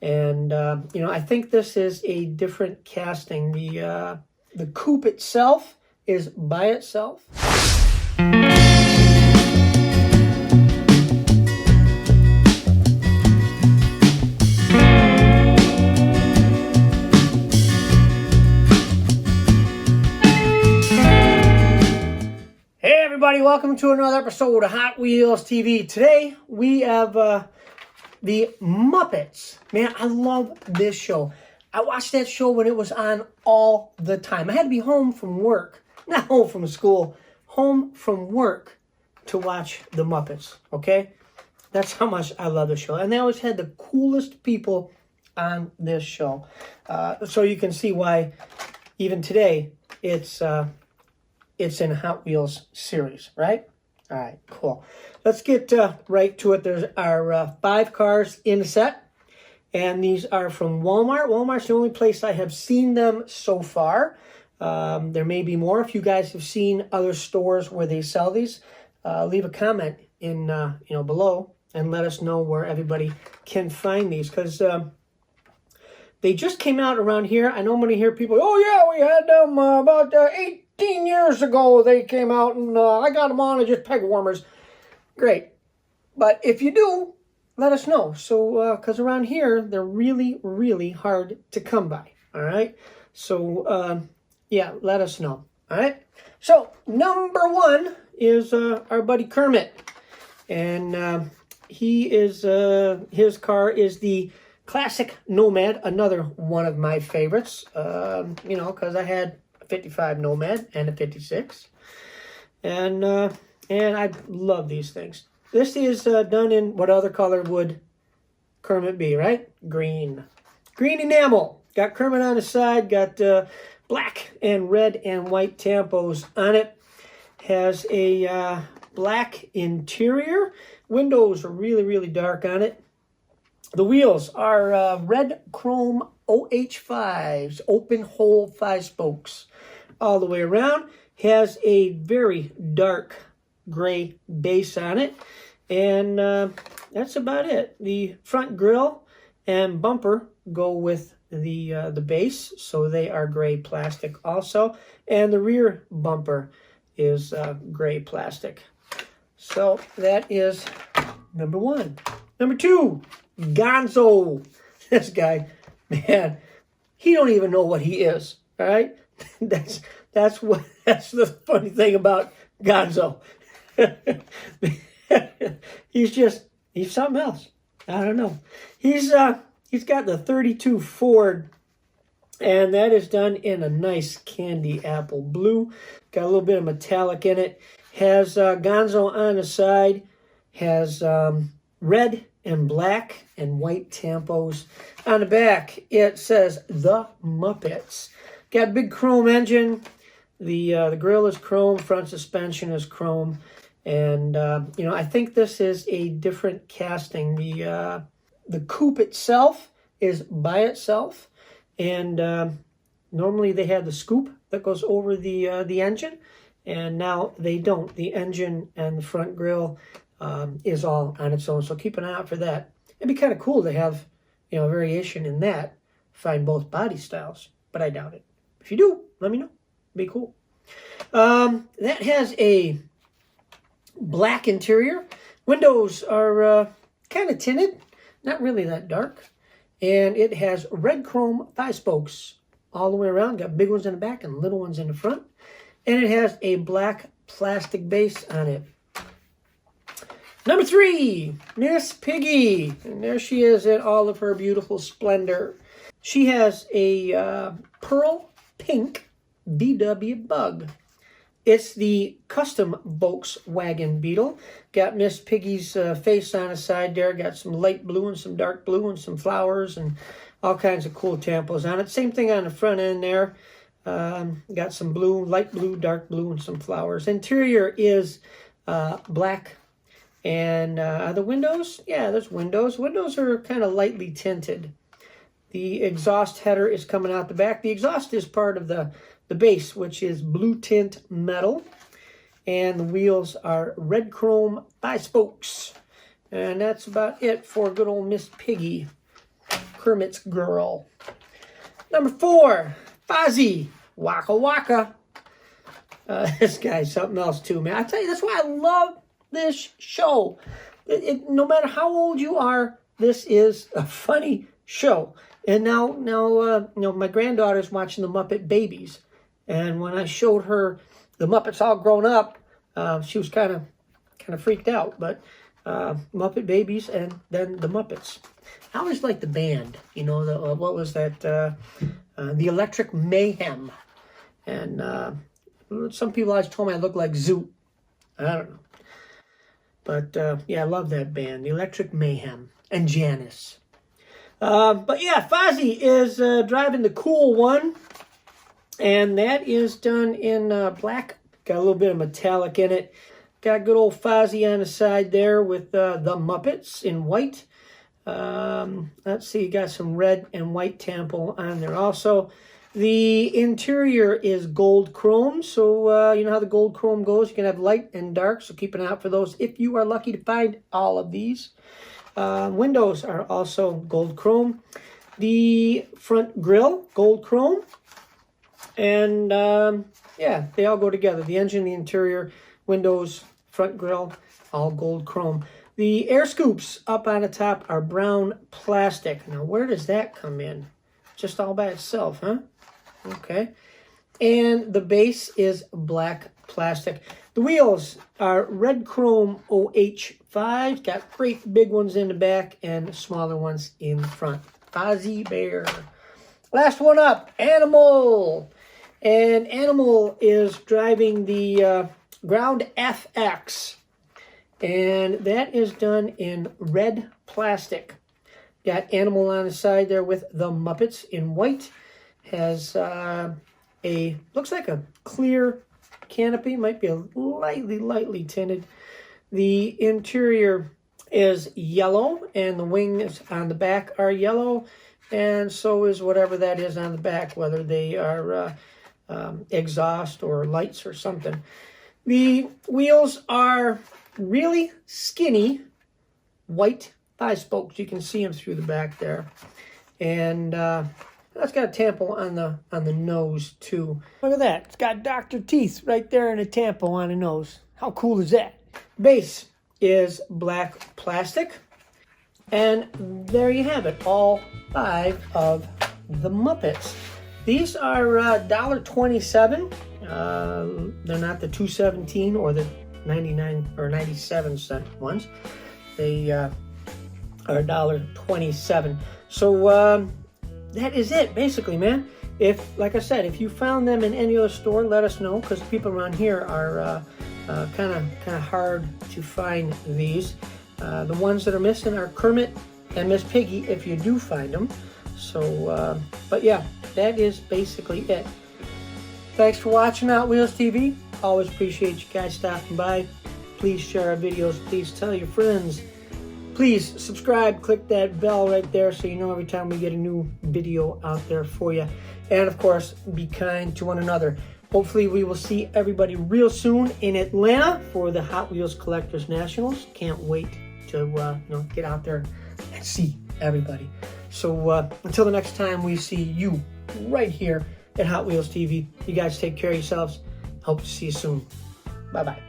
And, you know, I think this is a different casting. The coupe itself is by itself. Hey everybody, welcome to another episode of Hot Wheels TV. Today we have the Muppets. Man, I love this show. I watched that show when it was on all the time. I had to be home from work, not home from school, home from work to watch the Muppets, okay? That's how much I love the show. And they always had the coolest people on this show. So you can see why even today it's in Hot Wheels series, right? All right, cool. Let's get right to it. There's our 5 cars in the set, and these are from Walmart. Walmart's the only place I have seen them so far. There may be more. If you guys have seen other stores where they sell these, leave a comment in below and let us know where everybody can find these, because they just came out around here. I know I'm going to hear people, oh yeah, we had them about 18 years ago. They came out and I got them on as just peg warmers. Great. But if you do, let us know. So, because around here, they're really, really hard to come by. All right. So, yeah, let us know. All right. So, number 1 is our buddy Kermit. And he is, his car is the classic Nomad, another one of my favorites, you know, because I had a 55 Nomad and a 56. And I love these things. This is done in what other color would Kermit be, right? Green. Green enamel. Got Kermit on the side, got black and red and white tampos on it. Has a black interior. Windows are really, really dark on it. The wheels are red chrome OH5s, open hole 5 spokes all the way around. Has a very dark gray base on it. And that's about it. The front grille and bumper go with the base, so they are gray plastic also. And the rear bumper is gray plastic. So that is number 1. Number 2. Gonzo. This guy, man, he don't even know what he is. All right, that's the funny thing about Gonzo. he's something else. I don't know. He's got the 32 Ford, and that is done in a nice candy apple blue. Got a little bit of metallic in it. Has Gonzo on the side. Has red and black and white tampos. On the back, it says The Muppets. Got a big chrome engine. The grille is chrome. Front suspension is chrome. And, you know, I think this is a different casting. The coupe itself is by itself. And normally they have the scoop that goes over the engine. And now they don't. The engine and the front grille is all on its own. So keep an eye out for that. It'd be kind of cool to have, you know, a variation in that. Find both body styles, but I doubt it. If you do, let me know. It'd be cool. That has a black interior. Windows are kind of tinted, not really that dark. And it has red chrome 5 spokes all the way around. Got big ones in the back and little ones in the front. And it has a black plastic base on it. Number 3, Miss Piggy. And there she is in all of her beautiful splendor. She has a pearl pink VW Bug. It's the custom Volkswagen Beetle. Got Miss Piggy's face on the side there. Got some light blue and some dark blue and some flowers and all kinds of cool tampos on it. Same thing on the front end there. Got some blue, light blue, dark blue, and some flowers. Interior is black. And the windows, yeah, there's windows. Windows are kind of lightly tinted. The exhaust header is coming out the back. The exhaust is part of the base, which is blue tint metal. And the wheels are red chrome 5 spokes. And that's about it for good old Miss Piggy. Kermit's girl. Number 4, Fozzie, Waka Waka. This guy's something else too, man. I tell you, that's why I love this show. No matter how old you are, this is a funny show. And now, you know, my granddaughter's watching the Muppet Babies, and when I showed her the Muppets all grown up, she was kind of freaked out. But Muppet Babies and then the Muppets. I always liked the band. You know, the what was that? The Electric Mayhem, and some people always told me I looked like Zoot. I don't know. But, yeah, I love that band, the Electric Mayhem, and Janice. But, yeah, Fozzie is driving the cool one, and that is done in black. Got a little bit of metallic in it. Got good old Fozzie on the side there with the Muppets in white. Let's see, you got some red and white temple on there also. The interior is gold chrome, so you know how the gold chrome goes. You can have light and dark, so keep an eye out for those if you are lucky to find all of these. Windows are also gold chrome. The front grille, gold chrome. And yeah, they all go together. The engine, the interior, windows, front grille, all gold chrome. The air scoops up on the top are brown plastic. Now, where does that come in? Just all by itself, huh? Okay. And the base is black plastic. The wheels are red chrome OH5. Got great big ones in the back and smaller ones in front. Fozzie Bear. Last one up, Animal. And Animal is driving the Ground FX. And that is done in red plastic. Got Animal on the side there with the Muppets in white. Has looks like a clear canopy. Might be a lightly tinted. The interior is yellow, and the wings on the back are yellow, and so is whatever that is on the back, whether they are exhaust or lights or something. The wheels are really skinny, white 5-spokes. You can see them through the back there, and that's got a tampo on the nose too. Look at that! It's got Dr. Teeth right there and a tampo on the nose. How cool is that? Base is black plastic, and there you have it. All 5 of the Muppets. These are $1.27. They're not the $2.17 or the 99 or 97 cent ones. They are $1.27. So that is it, basically, man. If, like I said, if you found them in any other store, let us know, because people around here are kind of hard to find these. The ones that are missing are Kermit and Miss Piggy, if you do find them. So, but yeah, that is basically it. Thanks for watching Hot Wheels TV. Always appreciate you guys stopping by. Please share our videos. Please tell your friends. Please subscribe. Click that bell right there so you know every time we get a new video out there for you. And, of course, be kind to one another. Hopefully, we will see everybody real soon in Atlanta for the Hot Wheels Collectors Nationals. Can't wait to get out there and see everybody. So until the next time we see you right here at Hot Wheels TV, you guys take care of yourselves. Hope to see you soon. Bye-bye.